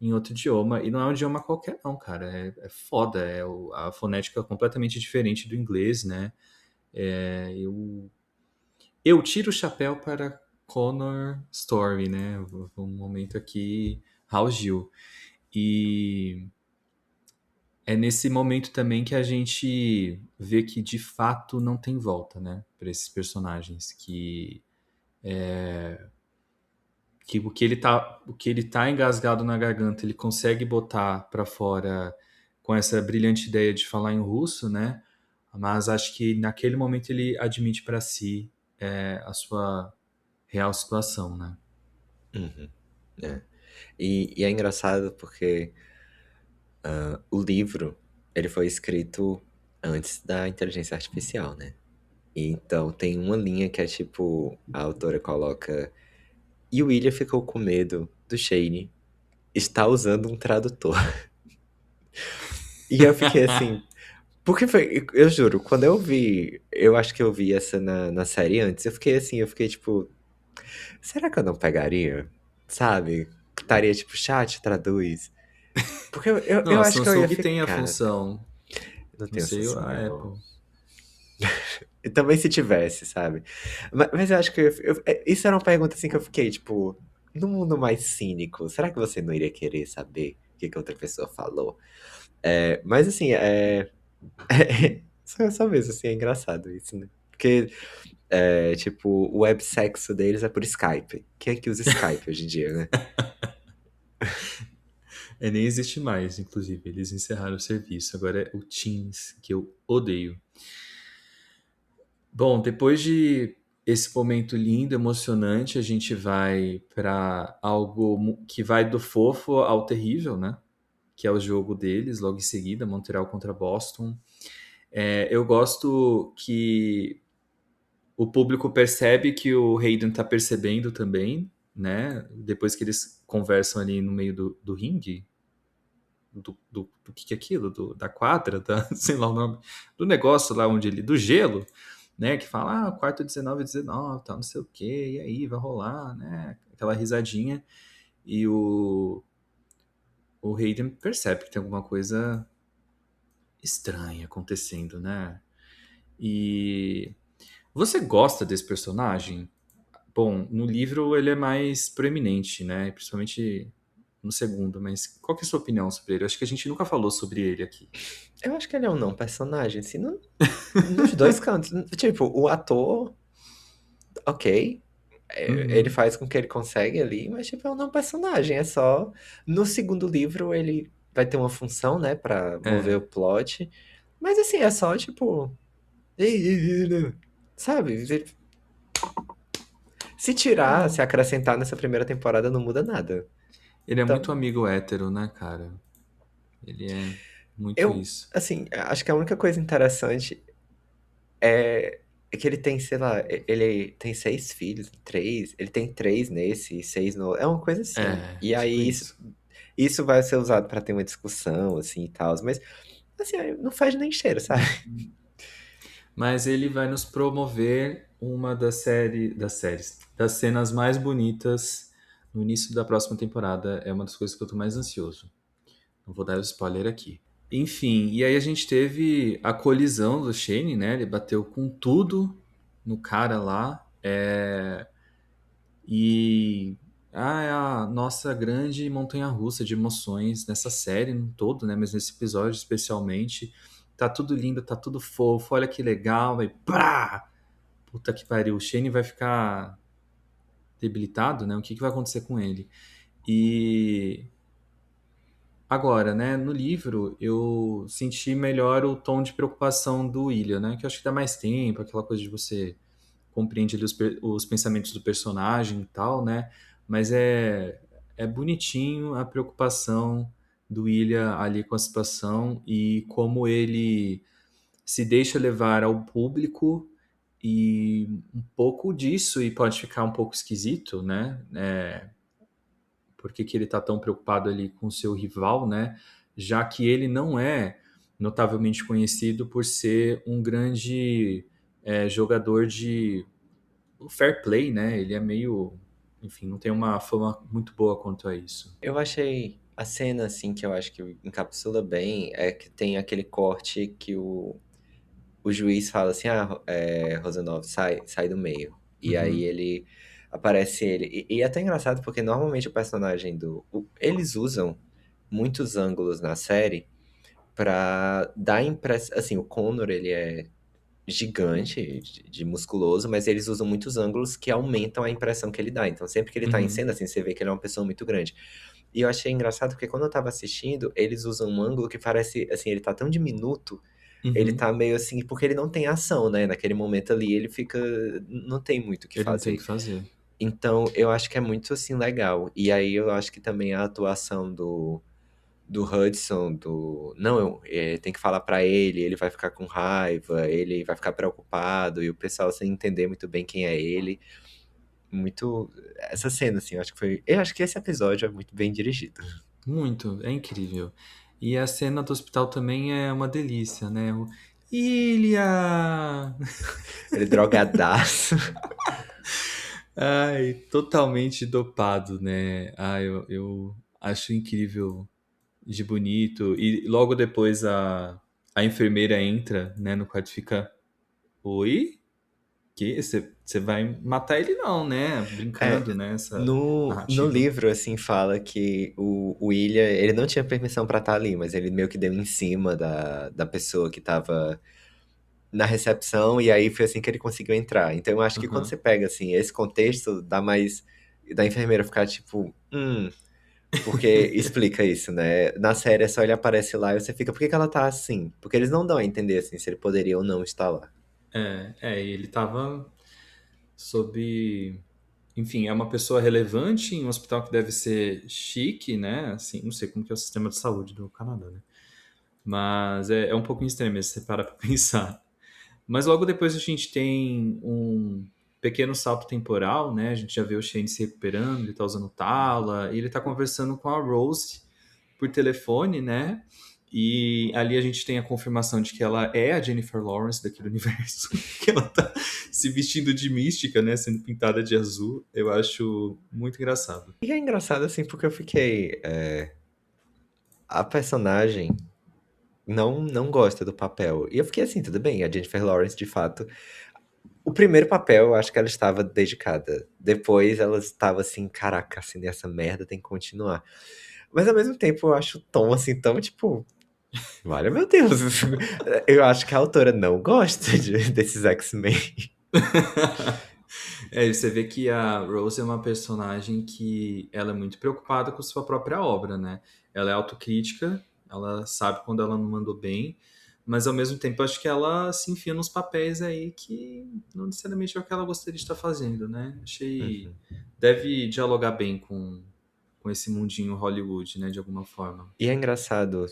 em outro idioma. E não é um idioma qualquer, não, cara. É foda. A fonética é completamente diferente do inglês, né? Eu tiro o chapéu para Connor Story, né? Um momento aqui, Raul Gil. E é nesse momento também que a gente vê que de fato não tem volta, né? Para esses personagens. Que o que ele tá engasgado na garganta, ele consegue botar para fora com essa brilhante ideia de falar em russo, né? Mas acho que naquele momento ele admite para si a sua real situação, né? Uhum, é. E é engraçado porque o livro, ele foi escrito antes da inteligência artificial, né? E então tem uma linha que é tipo, a autora coloca, e o William ficou com medo do Shane estar usando um tradutor. E eu fiquei assim, porque foi, eu juro, quando eu vi, eu acho que eu vi essa na série antes, eu fiquei assim, eu fiquei tipo, será que eu não pegaria? Sabe? Estaria tipo, chat, traduz. Porque eu Não, a acho que eu ia Samsung tem a ficar. função. Eu não Não tenho sei Samsung, a não. Apple. E também se tivesse, sabe? Mas eu acho que isso era uma pergunta assim que eu fiquei, tipo, no mundo mais cínico, será que você não iria querer saber o que que outra pessoa falou? Mas assim, só mesmo assim, é engraçado isso, né? Porque, tipo, o websexo deles é por Skype. Quem é que usa Skype hoje em dia, né? Nem existe mais, inclusive. Eles encerraram o serviço. Agora é o Teams, que eu odeio. Bom, depois de esse momento lindo, emocionante, a gente vai para algo que vai do fofo ao terrível, né? Que é o jogo deles, logo em seguida, Montreal contra Boston. Eu gosto que o público percebe que o Hayden tá percebendo também, né? Depois que eles conversam ali no meio do ringue, do que é aquilo? Da quadra, sei lá o nome, do negócio lá onde ele, do gelo, né? Que fala, quarto 19, 19, tá, não sei o quê, e aí, vai rolar, né? Aquela risadinha. E o Hayden percebe que tem alguma coisa estranha acontecendo, né? E você gosta desse personagem? Bom, no livro ele é mais proeminente, né? Principalmente no segundo, mas qual que é a sua opinião sobre ele? Eu acho que a gente nunca falou sobre ele aqui. Eu acho que ele é um não personagem, assim, nos dois cantos. Tipo, o ator, ok, ele Uhum. faz com que ele consegue ali, mas, tipo, é um não personagem. É só. No segundo livro, ele vai ter uma função, né, pra mover o É, plot. Mas, assim, é só, tipo. Sabe? Se tirar, se é. acrescentar nessa primeira temporada, não muda nada. Ele é muito Então, amigo hétero, né, cara? Ele é muito eu, isso. assim, acho que a única coisa interessante é que ele tem, sei lá, ele tem 6 filhos, três, ele tem 3 nesse e 6 no. É uma coisa assim. É, E tipo aí isso. isso vai ser usado pra ter uma discussão, assim e tal. Mas, assim, não faz nem cheiro, sabe? Mas ele vai nos promover uma das cenas mais bonitas no início da próxima temporada. É uma das coisas que eu tô mais ansioso. Não vou dar o spoiler aqui. Enfim, e aí a gente teve a colisão do Shane, né? Ele bateu com tudo no cara lá. E é a nossa grande montanha-russa de emoções nessa série no todo, né? Mas nesse episódio especialmente. Tá tudo lindo, tá tudo fofo, olha que legal, e pá! Puta que pariu, o Shane vai ficar debilitado, né? O que que vai acontecer com ele? E agora, né, no livro eu senti melhor o tom de preocupação do William, né? Que eu acho que dá mais tempo, aquela coisa de você compreende ali os pensamentos do personagem e tal, né? Mas é bonitinho a preocupação do William ali com a situação e como ele se deixa levar ao público e um pouco disso e pode ficar um pouco esquisito, né? Por que que ele tá tão preocupado ali com o seu rival, né? Já que ele não é notavelmente conhecido por ser um grande jogador de fair play, né? Ele é meio, enfim, não tem uma fama muito boa quanto a isso. Eu achei a cena, assim, que eu acho que encapsula bem, é que tem aquele corte que o juiz fala assim, Rosanov, sai do meio. E aí Uhum, aparece ele. E é até engraçado porque normalmente o personagem eles usam muitos ângulos na série pra dar impressão. Assim, o Connor, ele é gigante, de musculoso, mas eles usam muitos ângulos que aumentam a impressão que ele dá. Então, sempre que ele tá em uhum, cena, assim, você vê que ele é uma pessoa muito grande. E eu achei engraçado porque quando eu tava assistindo, eles usam um ângulo que parece, assim, ele tá tão diminuto, ele uhum. tá meio assim, porque ele não tem ação, né? Naquele momento ali, ele fica, não tem muito o que Ele não tem o fazer. que fazer. Então, eu acho que é muito, assim, legal. E aí, eu acho que também a atuação do Hudson, não, tem que falar pra ele, ele vai ficar com raiva, ele vai ficar preocupado, e o pessoal sem entender muito bem quem é ele. Muito. Essa cena, assim, eu acho que foi. Eu acho que esse episódio é muito bem dirigido. Muito, é incrível. E a cena do hospital também é uma delícia, né? O Ilha! Ele drogadaço. Ai, totalmente dopado, né? Eu acho incrível de bonito. E logo depois a enfermeira entra, né, no quarto e fica: Oi? Que? Você vai matar ele não, né? É, Brincando, né? Essa no narrativa. livro, assim, fala que o Ilha, ele não tinha permissão pra estar ali, mas ele meio que deu em cima da pessoa que tava na recepção, e aí foi assim que ele conseguiu entrar. Então eu acho que quando Aham. você pega, assim, esse contexto, dá mais. Da enfermeira ficar tipo, porque explica isso, né? Na série é só ele aparece lá e você fica, por que que ela tá assim? Porque eles não dão a entender, assim, se ele poderia ou não estar lá. E ele tava sob. Enfim, é uma pessoa relevante em um hospital que deve ser chique, né? Assim, não sei como que é o sistema de saúde do Canadá, né? Mas é um pouco extremo se você para pra pensar. Mas logo depois a gente tem um pequeno salto temporal, né? A gente já vê o Shane se recuperando, ele tá usando tala, e ele tá conversando com a Rose por telefone, né? E ali a gente tem a confirmação de que ela é a Jennifer Lawrence daquele universo, que ela tá se vestindo de mística, né? Sendo pintada de azul. Eu acho muito engraçado. E é engraçado, assim, porque eu fiquei. A personagem. não gosta do papel. E eu fiquei assim, tudo bem, a Jennifer Lawrence, de fato. O primeiro papel, eu acho que ela estava dedicada. Depois ela estava assim, caraca, assinei essa merda, tem que continuar. Mas ao mesmo tempo eu acho o tom assim tão tipo. Olha, meu Deus. Eu acho que a autora não gosta desses X-Men. É, você vê que a Rose é uma personagem que ela é muito preocupada com sua própria obra, né? Ela é autocrítica, ela sabe quando ela não mandou bem, mas ao mesmo tempo acho que ela se enfia nos papéis aí que não necessariamente é o que ela gostaria de estar fazendo, né? Achei. Uhum. Deve dialogar bem com esse mundinho Hollywood, né? De alguma forma. E é engraçado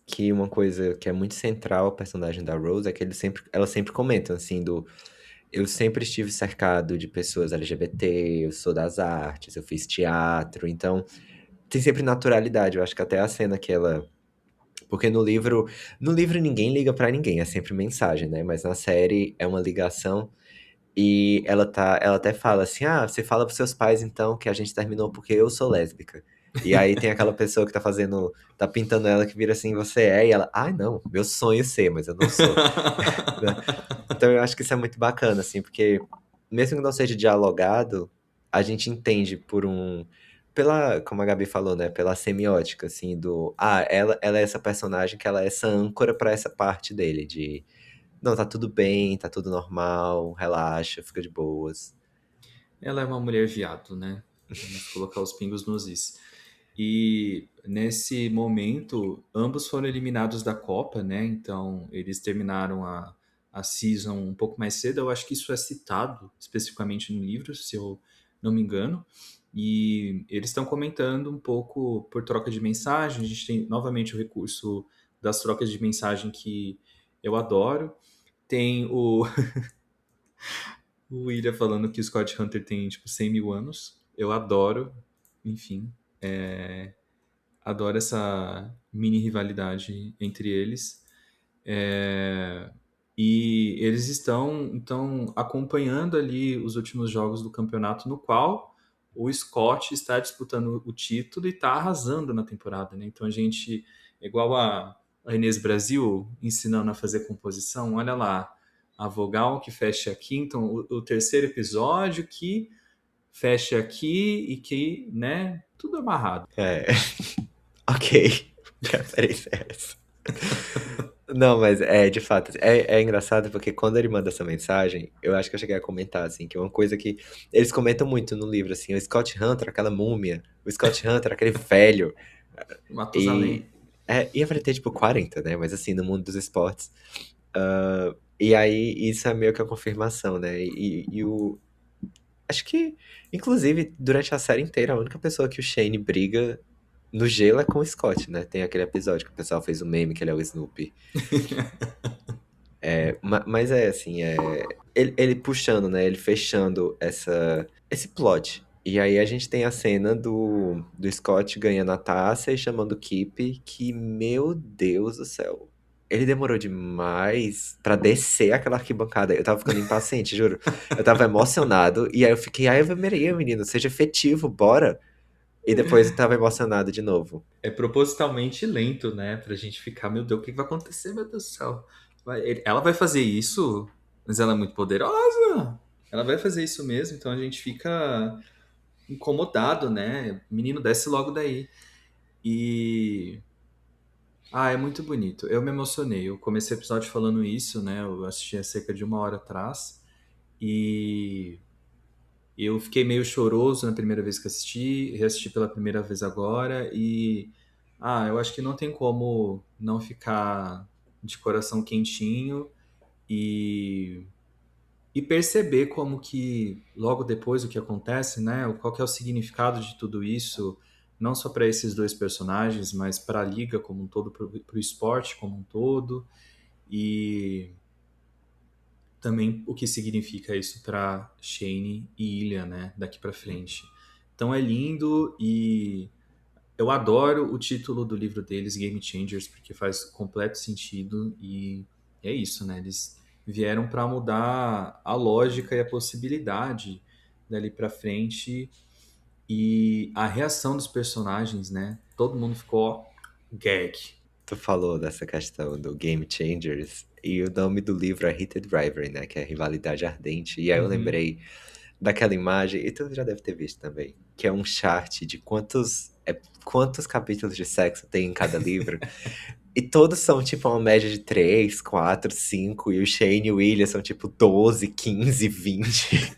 que uma coisa que é muito central ao personagem da Rose é que ela sempre comenta assim do eu sempre estive cercado de pessoas LGBT, eu sou das artes, eu fiz teatro, então tem sempre naturalidade. Eu acho que até a cena que ela. Porque no livro ninguém liga pra ninguém, é sempre mensagem, né? Mas na série é uma ligação e ela até fala assim: "Ah, você fala pros seus pais então que a gente terminou porque eu sou lésbica". E aí tem aquela pessoa que tá pintando ela que vira assim: "Você é?" E ela: "Ai, não, meu sonho é ser, mas eu não sou". Né? Então eu acho que isso é muito bacana, assim, porque mesmo que não seja dialogado, a gente entende como a Gabi falou, né, pela semiótica, assim, ela é essa personagem que ela é essa âncora pra essa parte dele, de, não, tá tudo bem, tá tudo normal, relaxa, fica de boas. Ela é uma mulher viado, né? Vamos colocar os pingos nos is. E nesse momento, ambos foram eliminados da Copa, né? Então, eles terminaram a season um pouco mais cedo. Eu acho que isso é citado especificamente no livro, se eu não me engano. E eles estão comentando um pouco por troca de mensagem. A gente tem novamente o recurso das trocas de mensagem que eu adoro. Tem o William falando que o Scott Hunter tem tipo 100 mil anos. Eu adoro, enfim. Adoro essa mini rivalidade entre eles. É, e eles estão então acompanhando ali os últimos jogos do campeonato, no qual o Scott está disputando o título e está arrasando na temporada, né? Então a gente, igual a Inês Brasil ensinando a fazer composição, olha lá, a vogal que fecha aqui, então o terceiro episódio que fecha aqui e que, né, tudo amarrado. É, ok, que referência é essa? Não, mas de fato, é engraçado porque quando ele manda essa mensagem, eu acho que eu cheguei a comentar, assim, que é uma coisa que eles comentam muito no livro, assim, o Scott Hunter, aquela múmia, o Scott Hunter, aquele velho, Matusalém. e, ia pra ter, tipo, 40, né, mas assim, no mundo dos esportes. E aí, isso é meio que a confirmação, né, acho que, inclusive, durante a série inteira, a única pessoa que o Shane briga no gelo é com o Scott, né, tem aquele episódio que o pessoal fez o meme que ele é o Snoopy. Mas é assim, ele puxando, né? Ele fechando esse plot. E aí a gente tem a cena do Scott ganhando a taça e chamando o Kip, que, meu Deus do céu. Ele demorou demais pra descer aquela arquibancada. Eu tava ficando impaciente, juro. Eu tava emocionado. E aí eu fiquei, ai, Ave Maria, menino, seja efetivo, bora. E depois eu tava emocionado de novo. É propositalmente lento, né? Pra gente ficar, meu Deus, o que vai acontecer, meu Deus do céu? Ela vai fazer isso, mas ela é muito poderosa. Ela vai fazer isso mesmo, então a gente fica incomodado, né? Menino, desce logo daí. E. Ah, é muito bonito. Eu me emocionei. Eu comecei o episódio falando isso, né? Eu assisti há cerca de 1 hora atrás. E eu fiquei meio choroso na primeira vez que assisti, reassisti pela primeira vez agora e eu acho que não tem como não ficar de coração quentinho e perceber como que logo depois o que acontece, né? Qual que é o significado de tudo isso, não só para esses dois personagens, mas para a liga como um todo, para o esporte como um todo e também o que significa isso para Shane e Ilya, né, daqui para frente. Então é lindo e eu adoro o título do livro deles, Game Changers, porque faz completo sentido e é isso, né? Eles vieram para mudar a lógica e a possibilidade dali para frente e a reação dos personagens, né? Todo mundo ficó gag. tu falou dessa questão do Game Changers, e o nome do livro é Heated Rivalry, né? Que é Rivalidade Ardente. E aí eu Uhum. lembrei daquela imagem, e tu já deve ter visto também, que é um chart de quantos capítulos de sexo tem em cada livro. E todos são, tipo, uma média de 3, 4, 5. E o Shane e o William são, tipo, 12, 15, 20.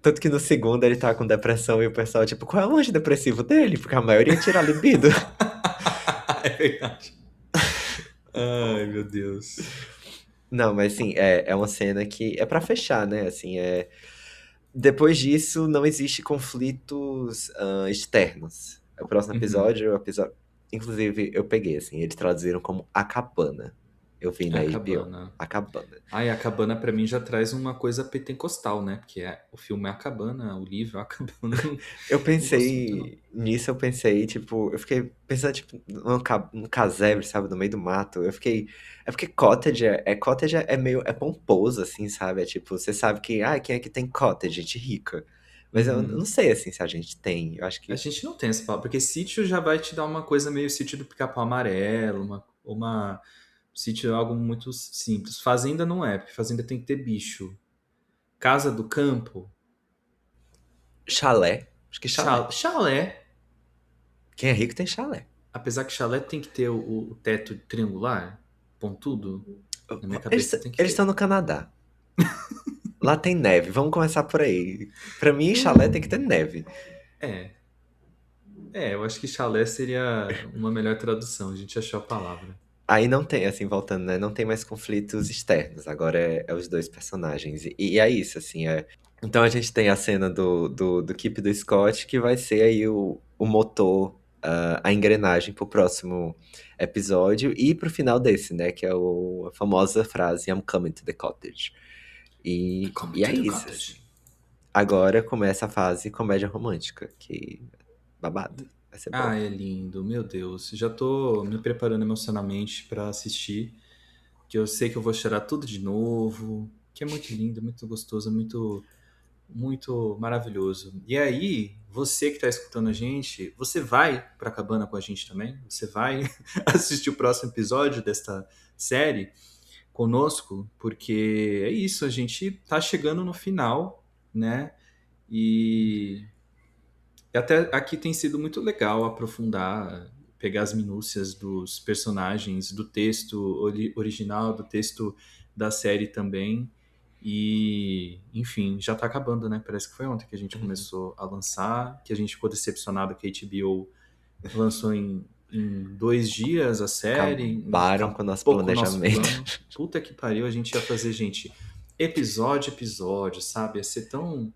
Tanto que no segundo ele tá com depressão e o pessoal, tipo, qual é o antidepressivo dele? Porque a maioria tira a libido. É verdade. Ai, meu Deus. Não, mas assim, é uma cena que é pra fechar, né? Assim, depois disso, não existe conflitos externos. O próximo Uhum. episódio. Inclusive, eu peguei, assim, eles traduziram como A Cabana. Eu vi É na a HBO. cabana. A Cabana. Ai, a cabana pra mim já traz uma coisa pentecostal, né? Porque o filme é a cabana, o livro é a cabana. Eu Não gosto muito, não. pensei nisso, eu pensei, tipo, eu fiquei pensando, tipo, num casebre, sabe, no meio do mato. Eu fiquei. É porque cottage é meio. É pomposo, assim, sabe? É tipo, você sabe que, quem é que tem cottage? Gente rica. Mas eu não Uhum. sei, assim, se a gente tem. Eu acho A que. gente não tem essa palavra, porque sítio já vai te dar uma coisa meio sítio do Pica-Pau Amarelo, uma sítio é algo muito simples. Fazenda não é, porque fazenda tem que ter bicho. Casa do campo, Chalé. Acho que chalé. chalé. Quem é rico tem chalé. Apesar que chalé tem que ter o teto triangular, pontudo, na minha Eles cabeça tem que estão ter. no Canadá. Lá tem neve. Vamos começar por aí. Pra mim, chalé tem que ter neve. É, eu acho que chalé seria uma melhor tradução, a gente achou a palavra. Aí não tem, assim, voltando, né? Não tem mais conflitos externos. Agora é os dois personagens. E é isso, assim. Então a gente tem a cena do Keep do Scott, que vai ser aí o motor, a engrenagem pro próximo episódio e pro final desse, né? Que é a famosa frase I'm coming to the cottage. Come E é to the isso, assim. cottage. Agora começa a fase comédia romântica, que babado. Vai ser Ah, bom. é lindo, meu Deus. Já tô me preparando emocionalmente pra assistir, que eu sei que eu vou chorar tudo de novo, que é muito lindo, muito gostoso, muito maravilhoso. E aí, você que tá escutando a gente, você vai pra cabana com a gente também? Você vai assistir o próximo episódio desta série conosco? Porque é isso, a gente tá chegando no final, né? E e até aqui tem sido muito legal aprofundar, pegar as minúcias dos personagens, do texto original, do texto da série também. E, enfim, já tá acabando, né? Parece que foi ontem que a gente Uhum. começou a lançar, que a gente ficou decepcionado que a HBO lançou em 2 dias a série, Acabaram com o nosso acabou com o nosso planejamento. plano. Puta que pariu, a gente ia fazer, gente, episódio, episódio, sabe? Ia ser tão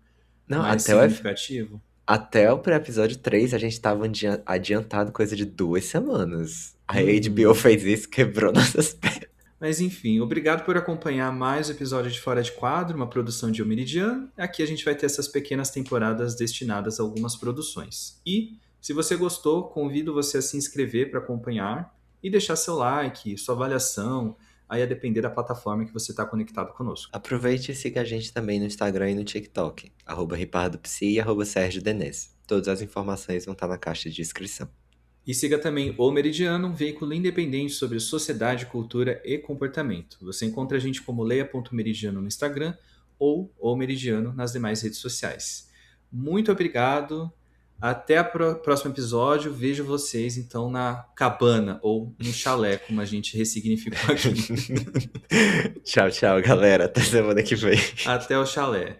Não, mais significativo. até o pré-episódio 3 a gente tava adiantado coisa de 2 semanas. A HBO Uhum. fez isso, quebrou nossas pernas. Mas enfim, obrigado por acompanhar mais o episódio de Fora de Quadro, uma produção de O Meridiano. Aqui a gente vai ter essas pequenas temporadas destinadas a algumas produções. E, se você gostou, convido você a se inscrever para acompanhar e deixar seu like, sua avaliação, aí a depender da plataforma que você está conectado conosco. Aproveite e siga a gente também no Instagram e no TikTok, @RipardoPsi e @Sérgio Denez. Todas as informações vão estar na caixa de descrição. E siga também O Meridiano, um veículo independente sobre sociedade, cultura e comportamento. Você encontra a gente como leia.meridiano no Instagram ou O Meridiano nas demais redes sociais. Muito obrigado. Até o próximo episódio. Vejo vocês então na cabana ou no chalé, como a gente ressignificou aqui. Tchau, tchau, galera. Até semana que vem. Até o chalé.